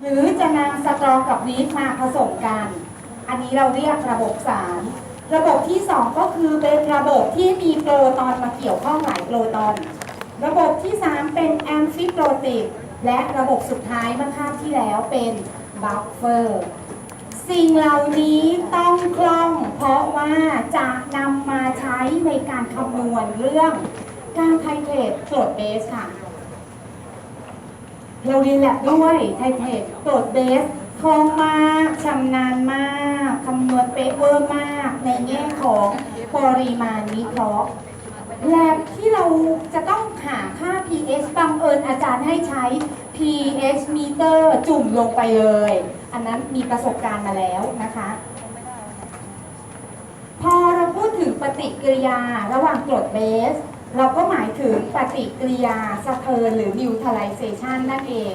รือจะนำสตรองกับวีทมาผสมกันอันนี้เราเรียกระบบ3ระบบที่2ก็คือเป็นระบบที่มีโปรตอนมาเกี่ยวข้องหลายโปรตอนระบบที่3เป็นแอมฟิโปรติกและระบบสุดท้ายเมื่อคาบที่แล้วเป็นบัฟเฟอร์สิ่งเหล่านี้ต้องคล่องเพราะว่าจะนำมาใช้ในการคำนวณเรื่องการไทเทรตกรดเบสค่ะเราเรียนแลบด้วยไทเทรตกรดเบสคล่องมากชำนาญมากคำนวณเป๊ะเวอร์มากในแง่ของปริมาณวิเคราะห์แลบที่เราจะต้องหาค่า pH บังเอิญอาจารย์ให้ใช้ pH meter จุ่มลงไปเลยอันนั้นมีประสบการณ์มาแล้วนะคะพอเราพูดถึงปฏิกิริยาระหว่างกรดเบสเราก็หมายถึงปฏิกิริยาสะเทินหรือ neutralization นั่นเอง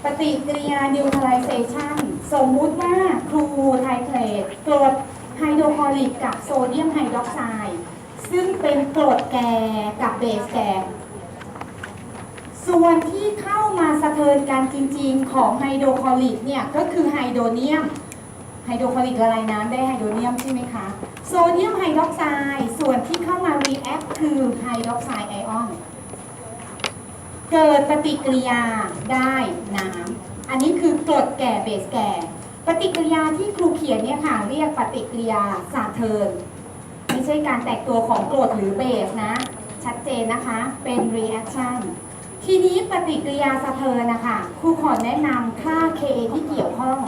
ปฏิกิริยา neutralization สมมุติว่าครูไทเทรตกรดไฮโดรคลอริกกับโซเดียมไฮดรอกไซด์ซึ่งเป็นกรดแก่กับเบสแก่ส่วนที่เข้ามาสะเทินกันจริงๆของไฮโดรคลอริกเนี่ยก็คือไฮโดรเนียมไฮโดรคลอริกละลายน้ำได้ไฮโดรเนียมใช่ไหมคะโซเดียมไฮดรอกไซด์ส่วนที่เข้ามารีแอคคือไฮดรอกไซด์ไอออนเกิดปฏิกิริยาได้น้ำอันนี้คือกรดแก่เบสแก่ปฏิกิริยาที่ครูเขียนเนี่ยค่ะเรียกปฏิกิริยาสะเทินไม่ใช่การแตกตัวของกรดหรือเบสนะชัดเจนนะคะเป็น reaction ทีนี้ปฏิกิริยาสะเทินนะคะครูขอแนะนำค่า K ที่เกี่ยวข้อง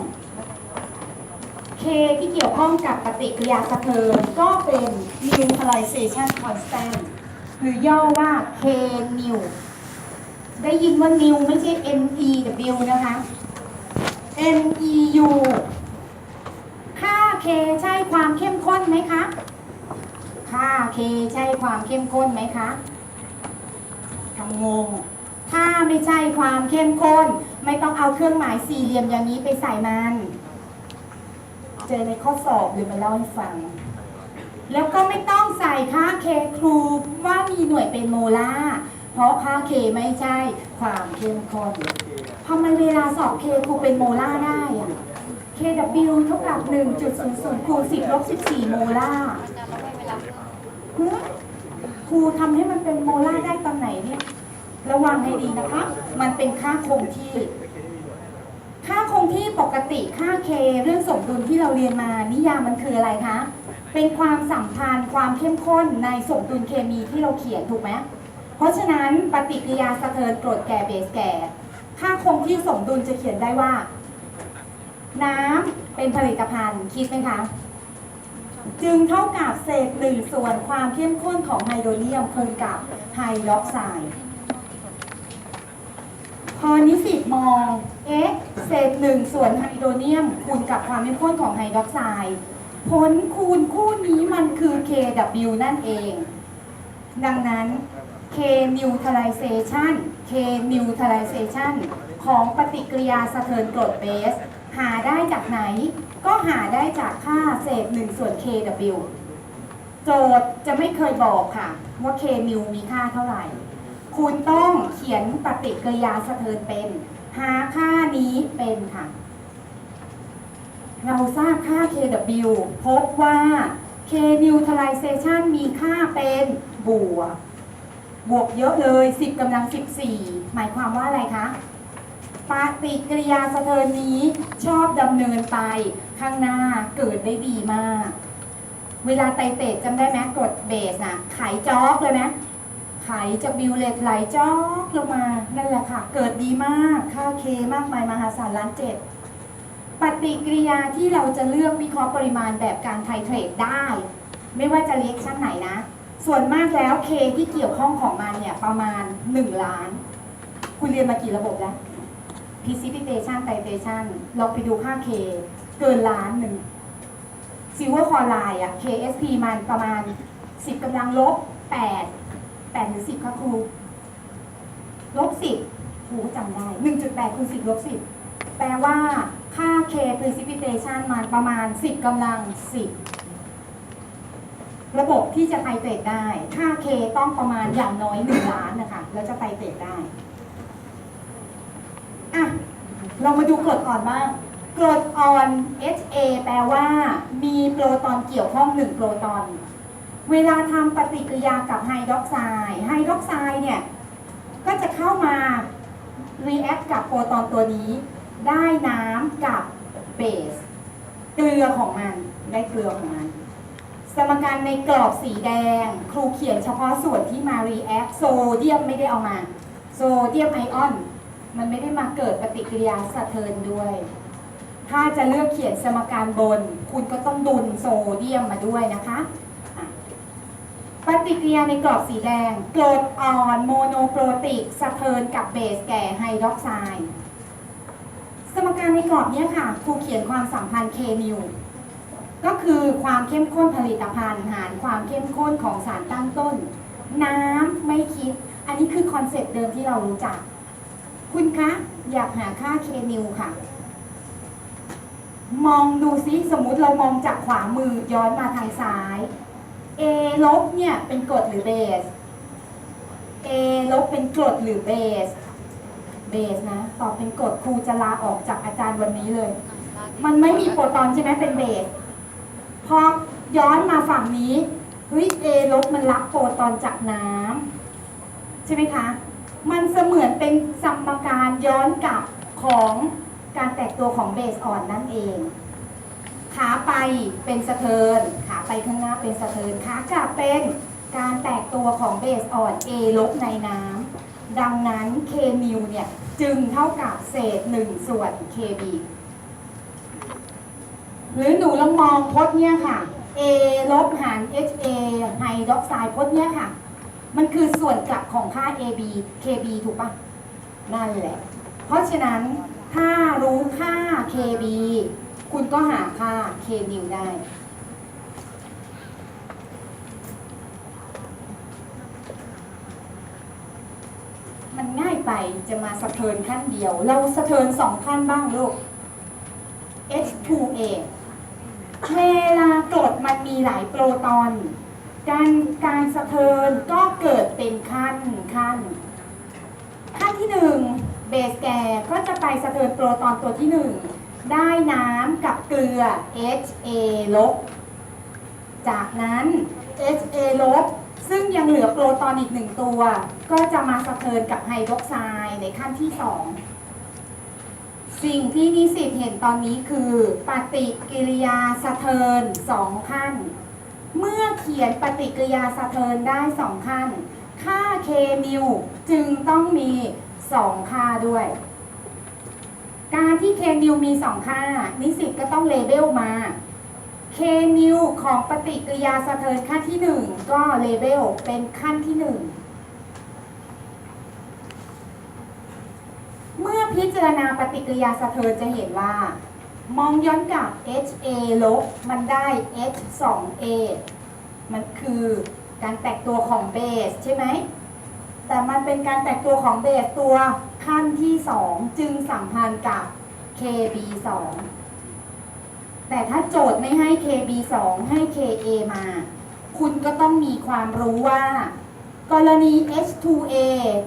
K ที่เกี่ยวข้องกับปฏิกิริยาสะเทินก็เป็น neutralization constant หรือย่อว่า K new ได้ยินว่า new ไม่ใช่ NEW นะคะ NEU ค่า K ใช่ความเข้มข้นไหมคะค่า K ใช่ความเข้มข้นไหมคะทำงงถ้าไม่ใช่ความเข้มข้นไม่ต้องเอาเครื่องหมายสี่เหลี่ยมอย่างนี้ไปใส่มันเจอในข้อสอบหรือมาเล่าให้ฟังแล้วก็ไม่ต้องใส่ค่า K ครูว่ามีหน่วยเป็นโมลาร์เพราะค่า K ไม่ใช่ความเข้มข้นทำไมเวลาสอบ K ครูเป็นโมลาร์ได้อะ KW เท่ากับ 1.00 คูณ 10 ลบ 14 โมลาร์ครูทำให้มันเป็นโมลาร์ได้ตอนไหนเนี่ยระวังให้ดีนะคะมันเป็นค่าคงที่ค่าคงที่ปกติค่า K เรื่องสมดุลที่เราเรียนมานิยามมันคืออะไรคะเป็นความสัมพันธ์ความเข้มข้นในสมดุลเคมีที่เราเขียนถูกไหมเพราะฉะนั้นปฏิกิริยาสะเทินกรดแก่เบสแก่ค่าคงที่สมดุลจะเขียนได้ว่าน้ำเป็นผลิตภัณฑ์คิดไหมคะจึงเท่ากับเศษ1ส่วนความเข้มข้นของไฮโดรเนียมคูณกับไฮดรอกไซด์พอนิสิตมองเศษ1ส่วนไฮโดรเนียมคูณกับความเข้มข้นของไฮดรอกไซด์ผลคูณคู่นี้มันคือ KW นั่นเองดังนั้น K neutralization K neutralization ของปฏิกิริยาสะเทินกรดเบสหาได้จากไหนก็หาได้จากค่าเศษ1ส่วน KW โจทย์จะไม่เคยบอกค่ะว่า K new มีค่าเท่าไหร่คุณต้องเขียนปฏิกิริยาสะเทินเป็นหาค่านี้เป็นค่ะเราทราบค่า KW พบว่า K neutralization มีค่าเป็นบวกเยอะเลย10 กำลัง 14หมายความว่าอะไรคะปฏิกิริยาสะเทินนี้ชอบดำเนินไปข้างหน้าเกิดได้ดีมากเวลาไตเตจจำได้ไหมกรดเบสนะไขจ๊อกเลยไหมไขจากบิวเลตไหลจ๊อกลงมานั่นแหละค่ะเกิดดีมากค่า K มากมายมหาศาลล้านเจ็ดปฏิกิริยาที่เราจะเลือกวิเคราะห์ปริมาณแบบการไทเทรตได้ไม่ว่าจะเรียกชั้นไหนนะส่วนมากแล้ว K ที่เกี่ยวข้องของมันเนี่ยประมาณ1 ล้านคุณเรียนมากี่ระบบแล้ว precipitation titration เราไปดูค่า K เกิน1 ล้าน silver chloride อะ KSP มันประมาณ10 กำลังลบ8หรือ10ค่ะครูลบ10ครูจำได้ 1.8 คูณ 10 ลบ 10แปลว่าค่า K precipitation มันประมาณ10 กำลัง 10ระบบที่จะไทเทรตได้ค่า K ต้องประมาณอย่างน้อย1 ล้านนะคะแล้วจะไทเทรตได้อ่ะ เรามาดูกรดอ่อนบ้างกรดอ่อน Ha แปลว่ามีโปรตอนเกี่ยวข้อง1โปรตอน เวลาทำปฏิกิริยากับไฮดรอกไซด์เนี่ยก็จะเข้ามา react กับโปรตอนตัวนี้ได้น้ำกับเบสเกลือของมันได้เกลือของมันสมการในกรอบสีแดงครูเขียนเฉพาะส่วนที่มา react โซเดียมไม่ได้เอามาโซเดียมไอออนมันไม่ได้มาเกิดปฏิกิริยาสะเทินด้วย ถ้าจะเลือกเขียนสมการบนคุณก็ต้องดุลโซเดียมมาด้วยนะคะปฏิกิริยาในกรอบสีแดงกรดอ่อนโมโนโปรติกสะเทินกับเบสแก่ไฮดรอกไซด์สมการในกรอบนี้ค่ะครูเขียนความสัมพันธ์ K นิวก็คือความเข้มข้นผลิตภัณฑ์หารความเข้มข้นของสารตั้งต้นน้ำไม่คิดอันนี้คือคอนเซ็ปต์เดิมที่เรารู้จักคุณคะอยากหาค่า K นิวค่ะมองดูซิสมมุติเรามองจากขวามือย้อนมาทางซ้าย A ลบเนี่ยเป็นกรดหรือเบส A ลบเป็นกรดหรือเบสเบสนะตอบเป็นกรดครูจะลาออกจากอาจารย์วันนี้เลยมันไม่มีโปรตอนใช่ไหมเป็นเบสพอย้อนมาฝั่งนี้เฮ้ย A ลบมันรับโปรตอนจากน้ำใช่ไหมคะมันเสมือนเป็นสมการย้อนกลับของการแตกตัวของเบสอ่อนนั่นเองขาไปเป็นสะเทินขาไปข้างหน้าเป็นสะเทินขากลับเป็นการแตกตัวของเบสอ่อน A ลบในน้ำดังนั้น K นิวเนี่ยจึงเท่ากับเศษ1ส่วน KB หรือหนูลองมองพจน์เนี่ยค่ะ A ลบหาร HA ไฮดรอกไซด์พจน์เนี่ยค่ะมันคือส่วนกลับของค่า AB KB ถูกปะนั่นแหละเพราะฉะนั้นถ้ารู้ค่า KB คุณก็หาค่า K นิวได้มันง่ายไปจะมาสะเทินขั้นเดียวเราสะเทิน2ขั้นบ้างลูก H2A เวลากรดมันมีหลายโปรตอนการสะเทินก็เกิดเป็นขั้นที่1เบสแก่ก็จะไปสะเทินโปรตอนตัวที่1ได้น้ำกับเกลือ HA ลบจากนั้น HA ลบซึ่งยังเหลือโปรตอนอีก1ตัวก็จะมาสะเทินกับไฮดรอกไซด์ในขั้นที่2สิ่งที่นิสิตเห็นตอนนี้คือปฏิกิริยาสะเทิน2ขั้นเมื่อเขียนปฏิกิริยาสะเทินได้2ขั้นค่า K นิวจึงต้องมี2ค่าด้วยการที่ K นิวมี2ค่านิสิตก็ต้องเลเบลมา K นิวของปฏิกิริยาสะเทินขั้นที่1ก็เลเบลเป็นขั้นที่1เมื่อพิจารณาปฏิกิริยาสะเทินจะเห็นว่ามองย้อนกลับ HA ลบมันได้ H2A มันคือการแตกตัวของเบสใช่ไหมแต่มันเป็นการแตกตัวของเบสตัวขั้นที่2จึงสัมพันธ์กับ KB2 แต่ถ้าโจทย์ไม่ให้ KB2 ให้ KA มาคุณก็ต้องมีความรู้ว่ากรณี H2A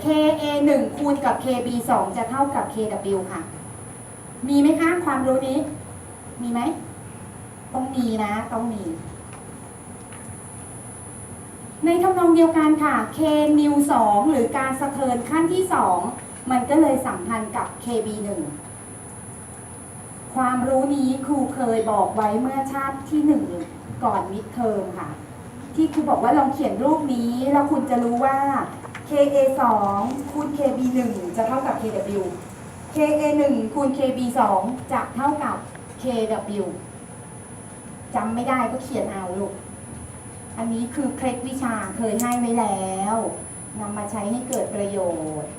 KA1 คูณกับ KB2 จะเท่ากับ KW ค่ะมีไหมคะความรู้นี้มีไหมต้องมีนะต้องมีในทำนองเดียวกันค่ะ K นิว2หรือการสะเทินขั้นที่2มันก็เลยสัมพันธ์กับ KB1 ความรู้นี้ครูเคยบอกไว้เมื่อชาติที่1ก่อนมิดเทอมค่ะที่ครูบอกว่าลองเขียนรูปนี้แล้วคุณจะรู้ว่า KA2 คูณ KB1 จะเท่ากับ KW KA1 คูณ KB2 จะเท่ากับ KW จำไม่ได้ก็เขียนเอาลูกอันนี้คือเคล็ดวิชาเคยให้ไว้แล้วนำมาใช้ให้เกิดประโยชน์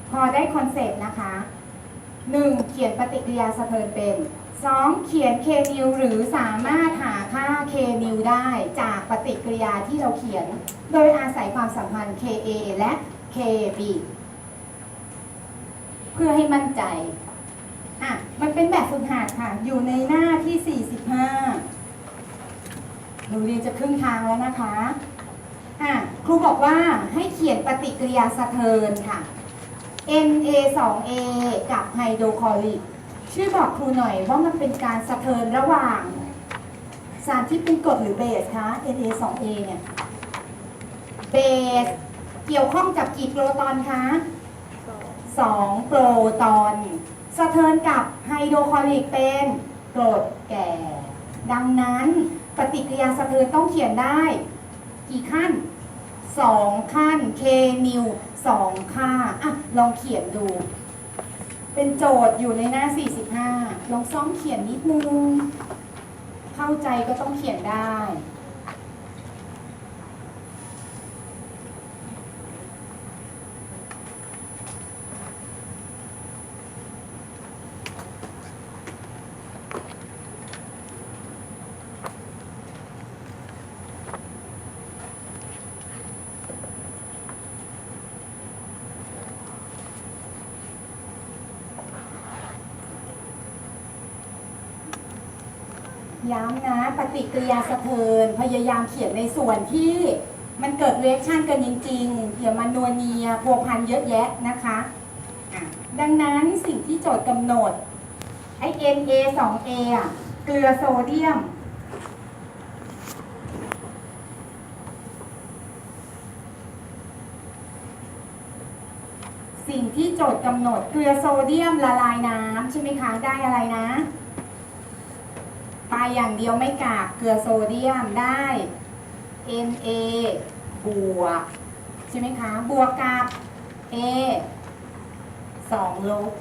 พอได้คอนเซปต์นะคะ1เขียนปฏิกิริยาสะเทินเป็น2เขียน K นิวหรือสามารถหาค่า K นิวได้จากปฏิกิริยาที่เราเขียนโดยอาศัยความสัมพันธ์ KA และ KB เพื่อให้มั่นใจมันเป็นแบบฝึกหัดค่ะอยู่ในหน้าที่45หนูเรียนจะครึ่งทางแล้วนะคะครูบอกว่าให้เขียนปฏิกิริยาสะเทินค่ะ Na2A กับไฮโดรคลอริกช่วยบอกครูหน่อยว่ามันเป็นการสะเทินระหว่างสารที่เป็นกรดหรือเบสคะ Na2A เนี่ยเบสเกี่ยวข้องกับกี่โปรตอนคะ2 โปรตอนสะเทินกับไฮโดรคลอริกเป็นกรดแก่ ดังนั้นปฏิกิริยาสะเทินต้องเขียนได้กี่ขั้น2 ขั้น K นิว2 ค่าอ่ะลองเขียนดู เป็นโจทย์อยู่ในหน้า 45 ลองซ้อมเขียนนิดนึง เข้าใจก็ต้องเขียนได้ ย้ำนะปฏิกิริยาสะเทินพยายามเขียนในส่วนที่มันเกิดเรีแอคชั่นกันจริงๆอย่ามานัวเนียพัวพันเยอะแยะนะคะดังนั้นสิ่งที่โจทย์กำหนดไอ้ Na2A อ่ะเกลือโซเดียมสิ่งที่โจทย์กำหนดเกลือโซเดียมละลายน้ำใช่ไหมคะได้อะไรนะไปอย่างเดียวไม่กากเกลือโซเดียมได้ Na บวกใช่ไหมคะบวกกับ A 2 ลบ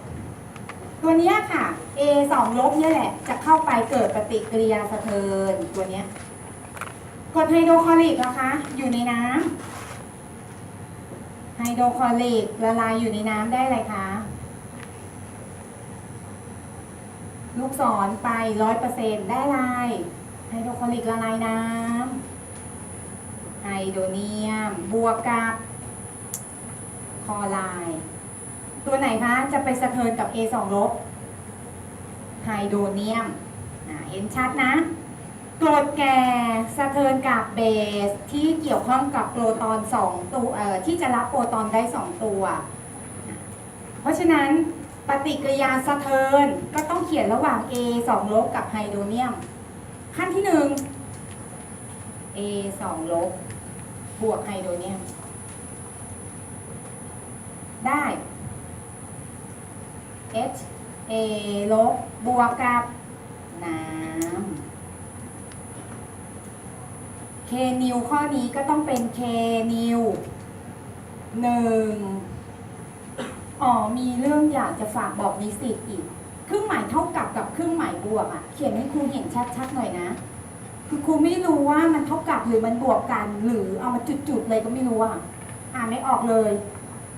ตัวนี้ค่ะ A 2 ลบเนี่ยแหละจะเข้าไปเกิดปฏิกิริยาสะเทินตัวนี้กรดไฮโดรคลอริกนะคะอยู่ในน้ำไฮโดรคลอริกละลายอยู่ในน้ำได้อะไรคะลูกศรไป 100% ได้อะไรไฮโดรคลอริกละลายน้ำไฮโดรเนียมบวกกับคลอไรด์ตัวไหนคะจะไปสะเทินกับ A 2 ลบไฮโดรเนียมเห็นชัดนะกรดแก่สะเทินกับเบสที่เกี่ยวข้องกับโปรตอน2 ตัวที่จะรับโปรตอนได้2 ตัวเพราะฉะนั้นปฏิกิริยาสะเทินก็ต้องเขียนระหว่าง A 2 ลบกับไฮโดรเนียมขั้นที่ 1 A 2 ลบบวกไฮโดรเนียมได้ H A ลบบวกกับน้ำ K นิวข้อนี้ก็ต้องเป็น K นิว1มีเรื่องอยากจะฝากบอกนิสิตอีกเครื่องหมายเท่ากับเครื่องหมายบวกเขียนให้ครูเห็นชัดๆหน่อยนะคือครูไม่รู้ว่ามันเท่ากับหรือมันบวกกันหรือเอามาจุดๆเลยก็ไม่รู้อ่านไม่ออกเลย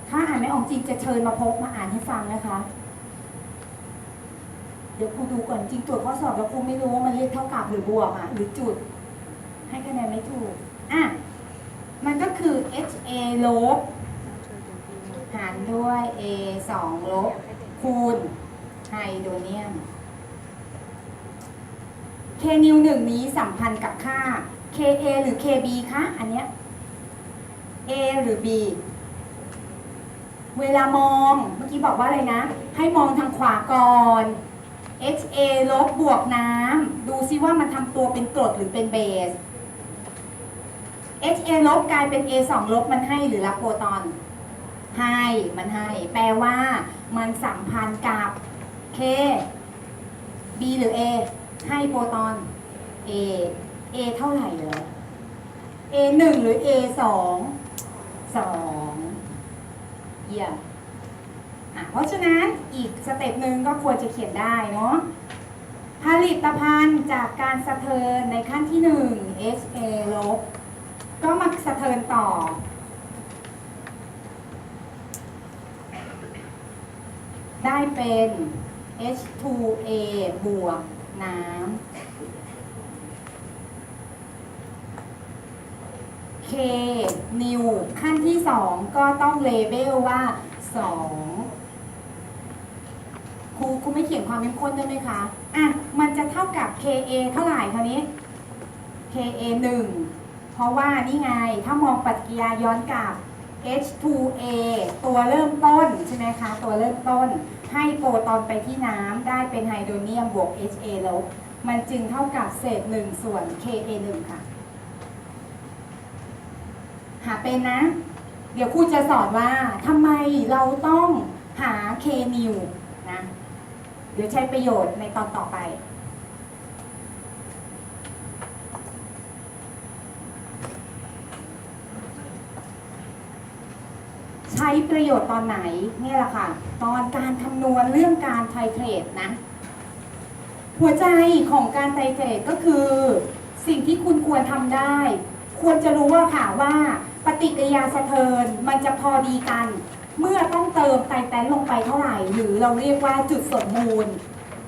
ถ้าอ่านไม่ออกจริงจะเชิญมาพบมาอ่านให้ฟังนะคะเดี๋ยวครูดูก่อนจริงตรวจข้อสอบแล้วครูไม่รู้ว่ามันเรียกเท่ากับหรือบวกหรือจุดให้คะแนนไม่ถูกมันก็คือ HA ลบหารด้วย A 2 ลบคูณไฮโดรเนียม K นิว1นี้สัมพันธ์กับค่า KA หรือ KB คะอันเนี้ย A หรือ B เวลามองเมื่อกี้บอกว่าอะไรนะให้มองทางขวาก่อน HA ลบบวกน้ำดูซิว่ามันทำตัวเป็นกรดหรือเป็นเบส HA ลบกลายเป็น A 2 ลบมันให้หรือรับโปรตอนให้มันให้แปลว่ามันสัมพันธ์กับ K B หรือ A ให้โปรตอน A เท่าไหร่เลย A 1 หรือ A 2 เยี่ยมเพราะฉะนั้นอีกสเต็ปหนึ่งก็ควรจะเขียนได้เนาะผลิตภัณฑ์จากการสะเทินในขั้นที่ 1 HA ลบก็มาสะเทินต่อได้เป็น H2A บวกน้ำ K นิวขั้นที่ 2 ก็ต้องเลเบลว่า 2 ครูไม่เขียนความเข้มข้นได้ไหมคะมันจะเท่ากับ KA เท่าไหร่คราวนี้ KA 1 เพราะว่านี่ไงถ้ามองปฏิกิริยาย้อนกลับ H2A ตัวเริ่มต้นใช่ไหมคะตัวเริ่มต้นให้โปรตอนไปที่น้ำได้เป็นไฮโดรเนียมบวก Ha ลบมันจึงเท่ากับเศษ1ส่วน Ka1 ค่ะหาเป็นนะเดี๋ยวครูจะสอนว่าทำไมเราต้องหา K new นะเดี๋ยวใช้ประโยชน์ในตอนต่อไปใช้ประโยชน์ตอนไหนนี่แหละค่ะตอนการคำนวณเรื่องการไทเทรตนะหัวใจของการไทเทรตก็คือสิ่งที่คุณควรทำได้ควรจะรู้ว่าค่ะว่าปฏิกิริยาสะเทินมันจะพอดีกันเมื่อต้องเติมไตรแตนลงไปเท่าไหร่หรือเราเรียกว่าจุดสมบูรณ์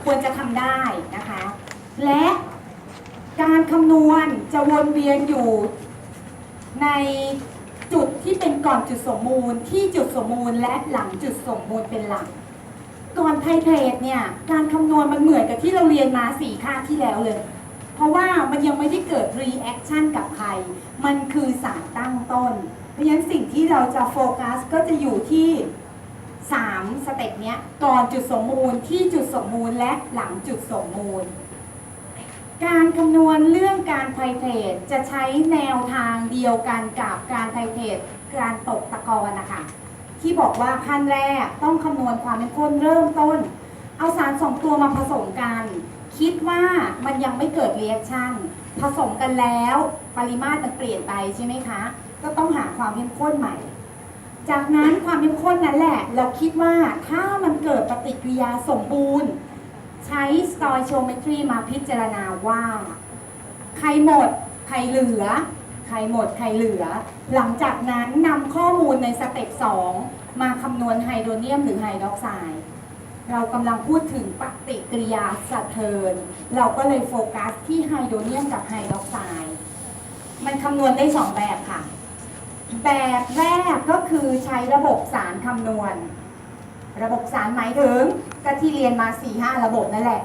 ควรจะทำได้นะคะและการคำนวณจะวนเวียนอยู่ในจุดที่เป็นก่อนจุดสมบูรณ์ที่จุดสมบูรณ์และหลังจุดสมบูรณ์เป็นหลักก่อนไทเทรตเนี่ยการคำนวณมันเหมือนกับที่เราเรียนมา4 คาบที่แล้วเลยเพราะว่ามันยังไม่ได้เกิด reaction กับใครมันคือสารตั้งต้นเพราะฉะนั้นสิ่งที่เราจะโฟกัสก็จะอยู่ที่3 สเต็ปเนี้ยก่อนจุดสมบูรณ์ที่จุดสมบูรณ์และหลังจุดสมบูรณ์การคำนวณเรื่องการไทเทรตจะใช้แนวทางเดียวกันกับการไทเทรตการตกตะกอนนะคะที่บอกว่าขั้นแรกต้องคำนวณความเข้มข้นเริ่มต้นเอาสาร2 ตัวมาผสมกันคิดว่ามันยังไม่เกิดเรีแอคชั่นผสมกันแล้วปริมาตรมันเปลี่ยนไปใช่ไหมคะก็ต้องหาความเข้มข้นใหม่จากนั้นความเข้มข้นนั้นแหละเราคิดว่าถ้ามันเกิดปฏิกิริยาสมบูรณ์ใช้ stoichiometry มาพิจารณาว่าใครหมดใครเหลือใครหมดใครเหลือหลังจากนั้นนำข้อมูลในสเต็ป2มาคำนวณไฮโดรเนียมหรือไฮดรอกไซด์เรากำลังพูดถึงปฏิกิริยาสะเทินเราก็เลยโฟกัสที่ไฮโดรเนียมกับไฮดรอกไซด์มันคำนวณได้2 แบบค่ะแบบแรกก็คือใช้ระบบสารคำนวณระบบสารหมายถึงก็ที่เรียนมา 4-5 ระบบนั่นแหละ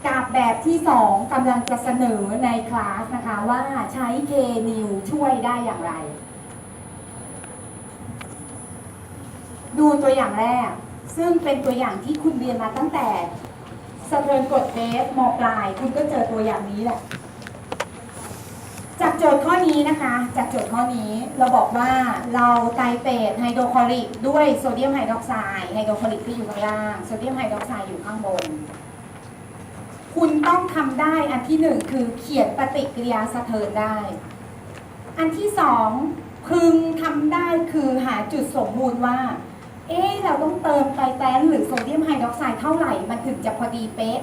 กับแบบที่2กำลังจะเสนอในคลาสนะคะว่าใช้ K new ช่วยได้อย่างไรดูตัวอย่างแรกซึ่งเป็นตัวอย่างที่คุณเรียนมาตั้งแต่สะเทินกดเทสม.ปลายคุณก็เจอตัวอย่างนี้แหละจากโจทย์ข้อนี้นะคะจากโจทย์ข้อนี้เราบอกว่าเราไตรเตรตไฮโดรคลอริกด้วยโซเดียมไฮดรอกไซด์ไฮโดรคลอริกที่อยู่ข้างล่างโซเดียมไฮดรอกไซด์อยู่ข้างบนคุณต้องทำได้อันที่1คือเขียนปฏิกิริยาสะเทินได้อันที่2พึงทำได้คือหาจุดสมบูรณ์ว่าเราต้องเติมไตรแตนหรือโซเดียมไฮดรอกไซด์เท่าไหร่มันถึงจะพอดีเป๊ะ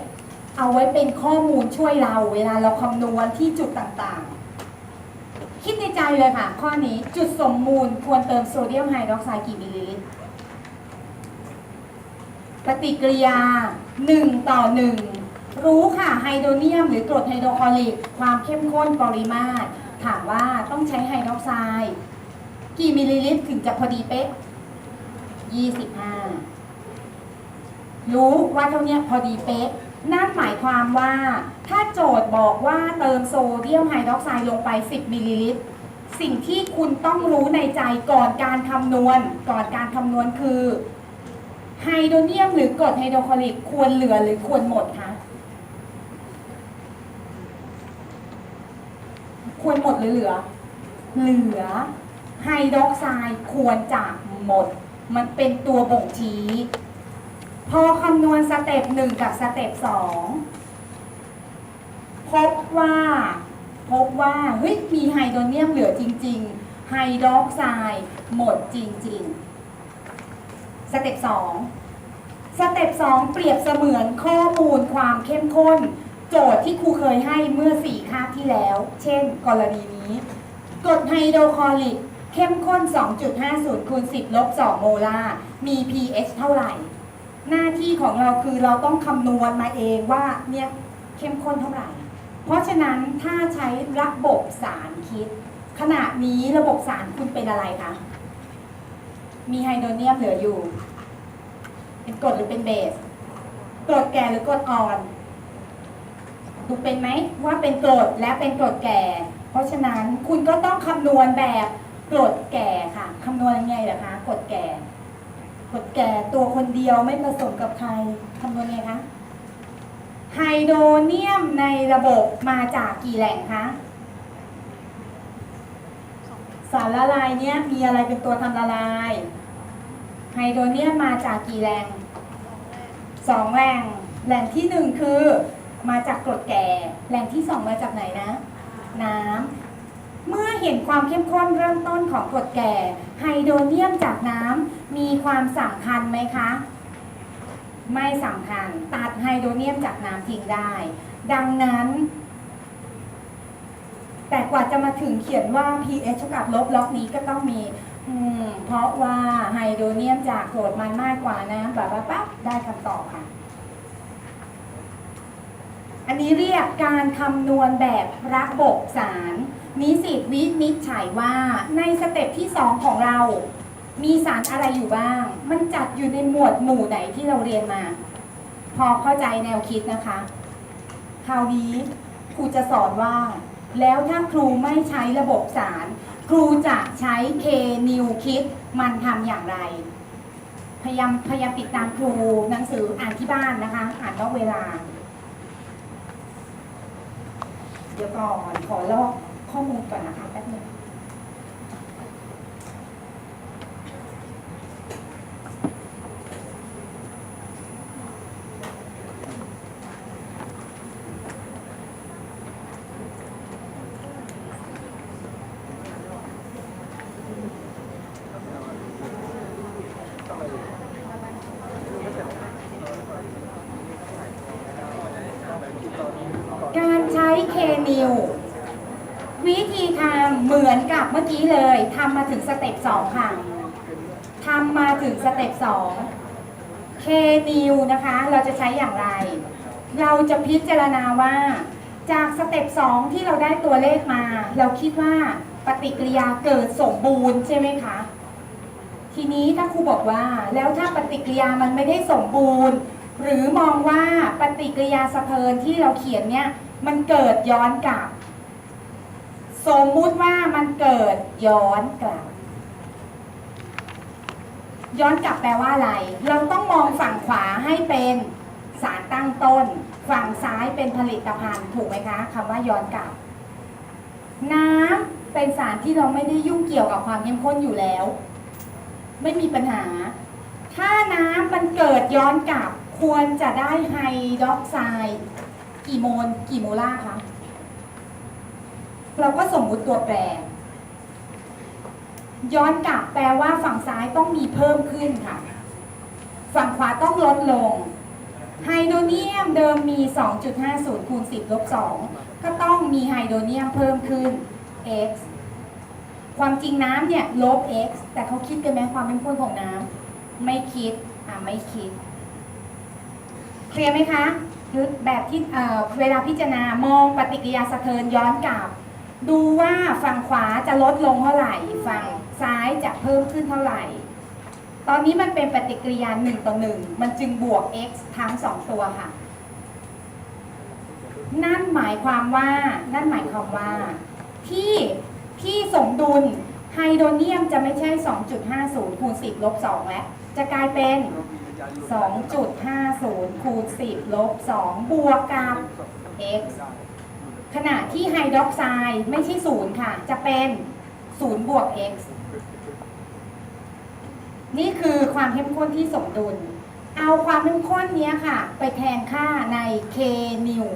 เอาไว้เป็นข้อมูลช่วยเราเวลาเราคำนวณที่จุดต่างๆคิดในใจเลยค่ะข้อนี้จุดสมบูรณ์ควรเติมโซเดียมไฮดรอกไซด์กี่มิลลิลิตรปฏิกิริยา1:1รู้ค่ะไฮโดรเนียมหรือกรดไฮโดรคลอริกความเข้มข้นปริมาตรถามว่าต้องใช้ไฮดรอกไซด์กี่มิลลิลิตรถึงจะพอดีเป๊ะ25รู้ว่าเท่านี้พอดีเป๊ะนั่นหมายความว่าถ้าโจทย์บอกว่าเติมโซเดียมไฮดรอกไซด์ลงไป10มิลลิลิตรสิ่งที่คุณต้องรู้ในใจก่อนการคำนวณคือไฮโดรเนียมหรือกรดไฮโดรคลอริกควรเหลือหรือควรหมดคะควรหมดหรือเหลือไฮดรอกไซด์ควรจะหมดมันเป็นตัวบ่งชี้พอคำนวณสเต็ป1กับสเต็ป2พบว่าเฮ้ยมีไฮโดรเนียมเหลือจริงๆไฮดรอกไซด์หมดจริงๆสเต็ป2เปรียบเสมือนข้อมูลความเข้มข้นโจทย์ที่ครูเคยให้เมื่อ4 คาบที่แล้วเช่นกรณีนี้กรดไฮโดรคลอริกเข้มข้น 2.50 คูณ 10 ลบ 2 โมลาร์มี pH เท่าไหร่หน้าที่ของเราคือเราต้องคำนวณมาเองว่าเนี่ยเข้มข้นเท่าไหร่เพราะฉะนั้นถ้าใช้ระบบสารคิดขณะนี้ระบบสารคุณเป็นอะไรคะมีไฮโดรเนียมเหลืออยู่เป็นกรดหรือเป็นเบสกรดแก่หรือกรดอ่อนดูเป็นไหมว่าเป็นกรดและเป็นกรดแก่เพราะฉะนั้นคุณก็ต้องคำนวณแบบ กรดแก่ค่ะคำนวณยังไงเหรอคะกรดแก่กรดแก่ตัวคนเดียวไม่ผสมกับใครคำนวณไงคะไฮโดรเนียมในระบบมาจากกี่แหล่งคะสารละลายเนี้ยมีอะไรเป็นตัวทำละลายไฮโดรเนียมมาจากกี่แหล่ง2 แหล่งแหล่งที่1คือมาจากกรดแก่แหล่งที่2มาจากไหนนะน้ำเมื่อเห็นความเข้มข้นเริ่มต้นของกรดแก่ไฮโดรเนียมจากน้ำมีความสำคัญไหมคะไม่สำคัญตัดไฮโดรเนียมจากน้ำทิ้งได้ดังนั้นแต่กว่าจะมาถึงเขียนว่า pH เท่ากับลบล็อกนี้ก็ต้องมีเพราะว่าไฮโดรเนียมจากกรดมันมากกว่าน้ำปั๊บได้คำตอบค่ะอันนี้เรียกการคำนวณแบบระบบสารนิสิตวินิจฉัยว่าในสเต็ปที่2ของเรามีสารอะไรอยู่บ้างมันจัดอยู่ในหมวดหมู่ไหนที่เราเรียนมาพอเข้าใจแนวคิดนะคะคราวนี้ครูจะสอนว่าแล้วถ้าครูไม่ใช้ระบบสารครูจะใช้ K-New คิดมันทำอย่างไรพยายามติดตามครูหนังสืออ่านที่บ้านนะคะอ่านนอกเวลาเดี๋ยวก่อนขอลอกข้อมูลก่อนนะคะแป๊บนึงการใช้ K-New วิธีทำเหมือนกับเมื่อกี้เลยทำมาถึงสเต็ป2ค่ะทำมาถึงสเต็ป2 K-New นะคะเราจะใช้อย่างไร เราจะพิจารณาว่าจากสเต็ป2ที่เราได้ตัวเลขมาเราคิดว่าปฏิกิริยาเกิดสมบูรณ์ใช่ไหมคะทีนี้ถ้าครูบอกว่าแล้วถ้าปฏิกิริยามันไม่ได้สมบูรณ์หรือมองว่าปฏิกิริยาสะเทินที่เราเขียนเนี่ยมันเกิดย้อนกลับสมมุติว่ามันเกิดย้อนกลับย้อนกลับแปลว่าอะไรเราต้องมองฝั่งขวาให้เป็นสารตั้งต้นฝั่งซ้ายเป็นผลิตภัณฑ์ถูกไหมคะคำว่าย้อนกลับน้ำเป็นสารที่เราไม่ได้ยุ่งเกี่ยวกับความเข้มข้นอยู่แล้วไม่มีปัญหาถ้าน้ำมันเกิดย้อนกลับควรจะได้ไฮดรอกไซด์กี่โมลกี่โมลาร์คะเราก็สมมุติตัวแปรย้อนกลับแปลว่าฝั่งซ้ายต้องมีเพิ่มขึ้นค่ะฝั่งขวาต้องลดลงไฮโดรเนียมเดิมมี 2.50 คูณ 10 ลบ 2ก็ต้องมีไฮโดรเนียมเพิ่มขึ้น x ความจริงน้ำเนี่ยลบ x แต่เขาคิดกันไหมความเป็นข้นของน้ำไม่คิดไม่คิดเคลียร์ไหมคะแบบที่เวลาพิจารณามองปฏิกิริยาสะเทินย้อนกลับดูว่าฝั่งขวาจะลดลงเท่าไหร่ฝั่งซ้ายจะเพิ่มขึ้นเท่าไหร่ตอนนี้มันเป็นปฏิกิริยา1:1มันจึงบวก x ทั้ง2ตัวค่ะนั่นหมายความว่าที่สมดุลไฮโดรเนียมจะไม่ใช่ 2.50 คูณ 10 ลบ 2 แล้วจะกลายเป็น 2.50 คูณ 10 ลบ 2 บวกกับ x ขณะที่ไฮดรอกไซด์ไม่ใช่0ค่ะจะเป็น0บวก x นี่คือความเข้มข้นที่สมดุลเอาความเข้มข้นนี้ค่ะไปแทนค่าใน K-New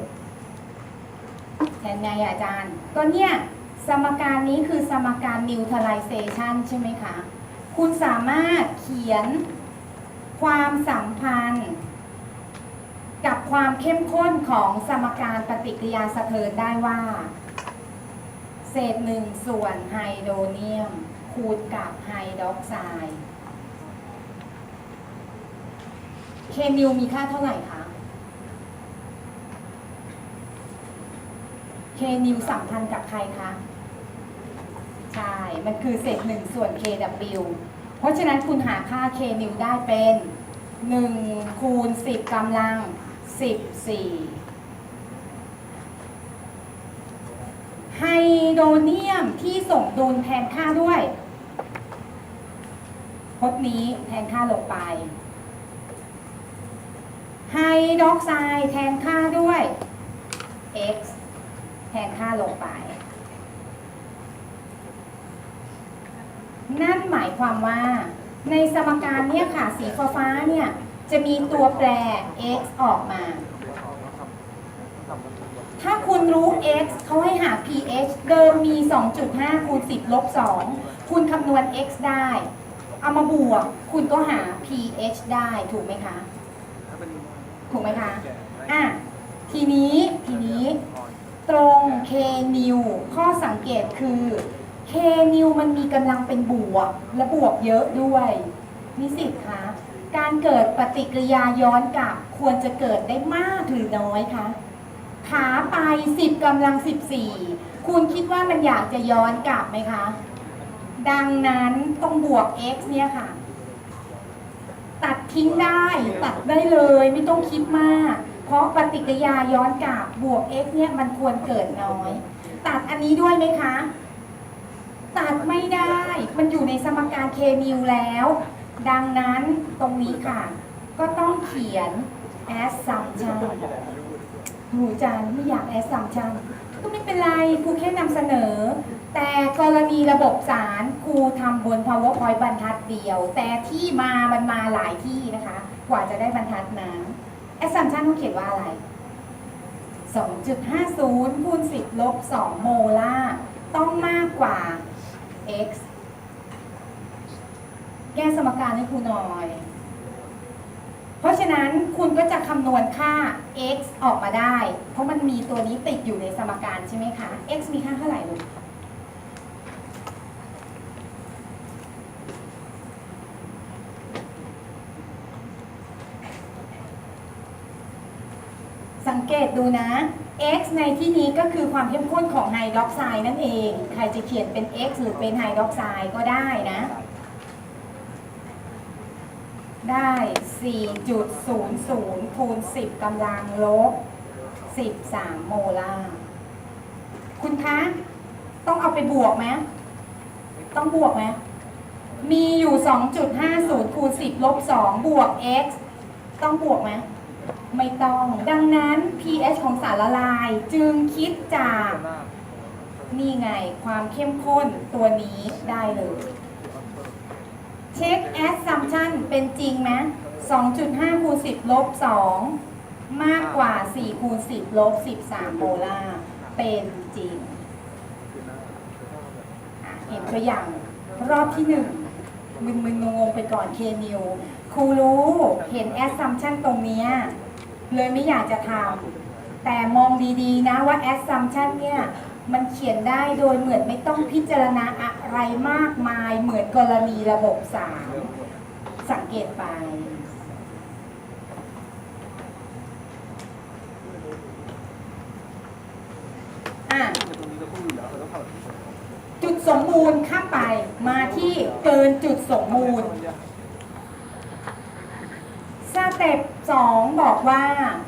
แทนไงอาจารย์ก็เนี่ยสมการนี้คือสมการ neutralization ใช่ไหมคะคุณสามารถเขียนความสัมพันธ์กับความเข้มข้นของสมการปฏิกิริยาสะเทินได้ว่าเศษ1ส่วนไฮโดรเนียมคูณกับไฮดรอกไซด์ K-New มีค่าเท่าไหร่คะ K-New สัมพันธ์กับใครคะใช่มันคือเศษ1ส่วน KW เพราะฉะนั้นคุณหาค่า K-New ได้เป็น1คูณ10กำลัง14 ไฮโดรเนียมที่สมดุลแทนค่าด้วยพจน์นี้แทนค่าลงไปไฮดรอกไซด์แทนค่าด้วย x แทนค่าลงไปนั่นหมายความว่าในสมการเนี่ยค่ะสีฟ้าเนี่ยจะมีตัวแปร x ออกมาถ้าคุณรู้ x เขาให้หา pH เดิมมี 2.5 คูณ 10 ลบ 2 คุณคำนวณ x ได้เอามาบวกคุณก็หา pH ได้ถูกไหมคะถูกไหมคะทีนี้ตรง k new ข้อสังเกตคือ k new มันมีกำลังเป็นบวกและบวกเยอะด้วยนิสิตคะการเกิดปฏิกิริยาย้อนกลับควรจะเกิดได้มากหรือน้อยคะขาไป10 กำลัง 14คุณคิดว่ามันอยากจะย้อนกลับไหมคะดังนั้นต้องบวก x เนี่ยค่ะตัดทิ้งได้ตัดได้เลยไม่ต้องคิดมากเพราะปฏิกิริยาย้อนกลับบวก x เนี่ยมันควรเกิดน้อยตัดอันนี้ด้วยไหมคะตัดไม่ได้มันอยู่ในสมการ k new แล้วดังนั้นตรงนี้ค่ะก็ต้องเขียน assumption หนูจันไม่อยาก assumption ก็ไม่เป็นไรครูแค่นำเสนอแต่กรณีระบบสารครูทำบน PowerPoint บรรทัดเดียวแต่ที่มันมาหลายที่นะคะกว่าจะได้บรรทัดนั้น assumption ต้องเขียนว่าอะไร 2.50 คูณ 10 ลบ 2 โมลาร์ต้องมากกว่า x แก้สมการให้ครูหน่อยเพราะฉะนั้นคุณก็จะคำนวณค่า x ออกมาได้เพราะมันมีตัวนี้ติดอยู่ในสมการใช่ไหมคะ x มีค่าเท่าไหร่ลูกสังเกตดูนะ x ในที่นี้ก็คือความเข้มข้นของไฮดรอกไซด์นั่นเองใครจะเขียนเป็น x หรือเป็นไฮดรอกไซด์ก็ได้นะได้ 4.00 คูณ 10 กำลังลบ 13 โมลาร์คุณคะต้องเอาไปบวกไหมต้องบวกไหมมีอยู่ 2.50 คูณ 10 ลบ 2 บวก x ต้องบวกไหมไม่ต้องดังนั้น pH ของสารละลายจึงคิดจากนี่ไงความเข้มข้นตัวนี้ได้เลยเช็ค assumption เป็นจริงไหม 2.5 คูณ 10 ลบ 2 มากกว่า 4 คูณ 10 ลบ 13 โมลาร์เป็นจริงเห็นตัวอย่างรอบที่ 1มึนๆงงๆไปก่อน k new ครูรู้เห็น assumption ตรงนี้เลยไม่อยากจะทำแต่มองดีๆนะว่า assumption เนี่ยมันเขียนได้โดยเหมือนไม่ต้องพิจารณาอะไรมากมายเหมือนกรณีระบบ3สังเกตไปจุดสมบูรณ์ข้ามไปมาที่เกินจุดสมบูรณ์สเต็ป2บอกว่า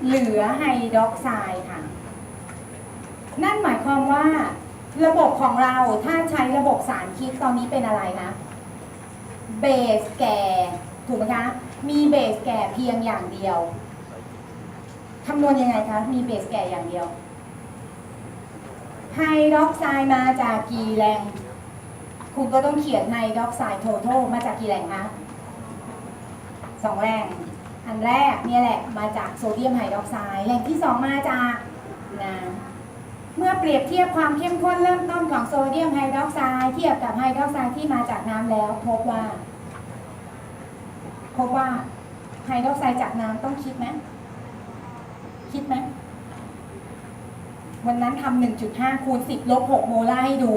เหลือไฮดรอกไซด์ค่ะนั่นหมายความว่าระบบของเราถ้าใช้ระบบสารคิดตอนนี้เป็นอะไรนะเบสแก่ถูกไหมคะมีเบสแก่เพียงอย่างเดียวคำนวณยังไงคะมีเบสแก่อย่างเดียวไฮดรอกไซด์มาจากกี่แรงคุณก็ต้องเขียนไฮดรอกไซด์ total มาจากกี่แรงคะ2 แรงอันแรกเนี่ยแหละมาจากโซเดียมไฮดรอกไซด์แรงที่2มาจากน้ำเมื่อเปรียบเทียบความเข้มข้นเริ่มต้นของโซเดียมไฮดรอกไซด์เทียบกับไฮดรอกไซด์ที่มาจากน้ำแล้วพบว่าไฮดรอกไซด์จากน้ำต้องคิดไหมวันนั้นทำ 1.5 คูณ 10 ลบ 6 โมลาร์ให้ดู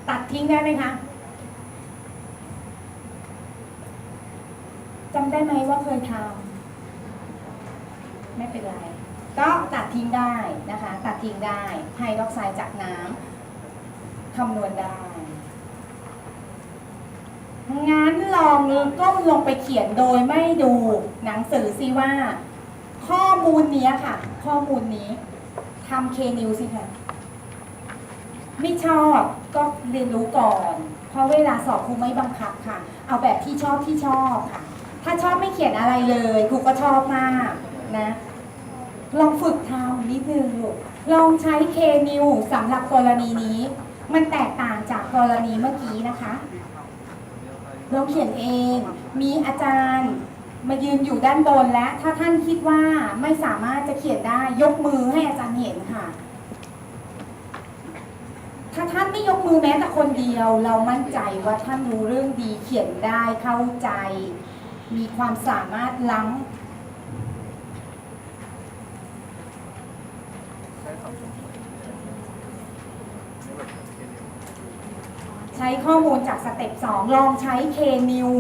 ตัดทิ้งได้ไหมคะจำได้ไหมว่าเคยทำไม่เป็นไรก็ตัดทิ้งได้นะคะตัดทิ้งได้ไฮดรอกไซด์จากน้ำคำนวณได้งั้นลองก้มลงไปเขียนโดยไม่ดูหนังสือซิว่าข้อมูลนี้ค่ะข้อมูลนี้ทำ k new สิค่ะ ไม่ชอบก็เรียนรู้ก่อน เพราะเวลาสอบครูไม่บังคับค่ะ เอาแบบที่ชอบค่ะ ถ้าชอบไม่เขียนอะไรเลยครูก็ชอบมากนะ ลองฝึกทำนิดนึงลูกลองใช้ K-New สำหรับกรณีนี้ มันแตกต่างจากกรณีเมื่อกี้นะคะลองเขียนเอง มีอาจารย์มายืนอยู่ด้านบนและถ้าท่านคิดว่าไม่สามารถจะเขียนได้ยกมือให้อาจารย์เห็นค่ะ ถ้าท่านไม่ยกมือแม้แต่คนเดียวเรามั่นใจว่าท่านรู้เรื่องดีเขียนได้เข้าใจ มีความสามารถล้ำใช้ข้อมูลจากสเต็ป2ลองใช้ K-New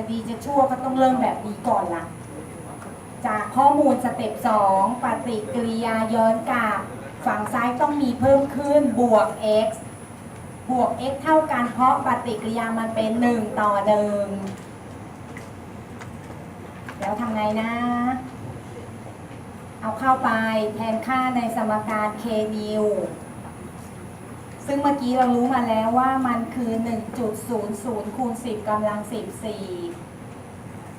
จะดีจะชั่วก็ต้องเริ่มแบบนี้ก่อนละจากข้อมูลสเต็ป2ปฏิกิริยาย้อนกลับฝั่งซ้ายต้องมีเพิ่มขึ้นบวก x บวก x เท่ากันเพราะปฏิกิริยามันเป็น1 ต่อ 1แล้วทำไงนะ เอาเข้าไปแทนค่าในสมการ K-New ซึ่งเมื่อกี้เรารู้มาแล้วว่ามันคือ 1.00 คูณ 10 กำลัง 14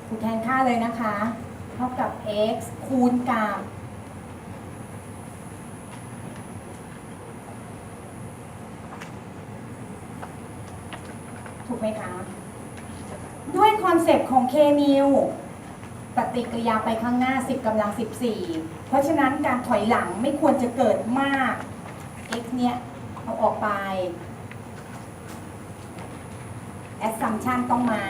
คูณแทนค่าเลยนะคะ เท่ากับ x คูณกับถูกไหมคะ ด้วยคอนเซปต์ของ K-New ปฏิกิริยาไปข้างหน้า 10 กำลัง 14เพราะฉะนั้นการถอยหลังไม่ควรจะเกิดมาก x เนี่ยเอาออกไป assumption ต้องมา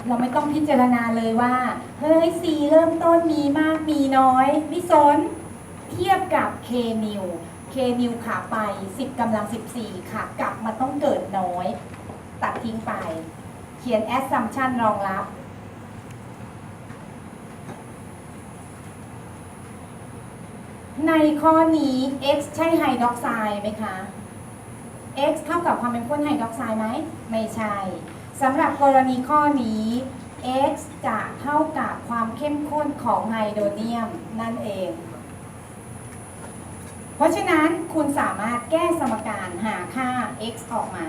เราไม่ต้องพิจารณาเลยว่า เฮ้ย C เริ่มต้นมีมากมีน้อยไม่สนเทียบกับ K-New K-New ขาไป 10 กำลัง 14ค่ะกลับมาต้องเกิดน้อย ตัดทิ้งไป เขียน assumption รองรับ ในข้อนี้ x ใช่ไฮดรอกไซด์ไหมคะ x เท่ากับความเป็นข้นไฮดรอกไซด์ไหมไม่ใช่สำหรับกรณีข้อนี้ x จะเท่ากับความเข้มข้นของไฮโดรเนียมนั่นเองเพราะฉะนั้นคุณสามารถแก้สมการหาค่า x ออกมา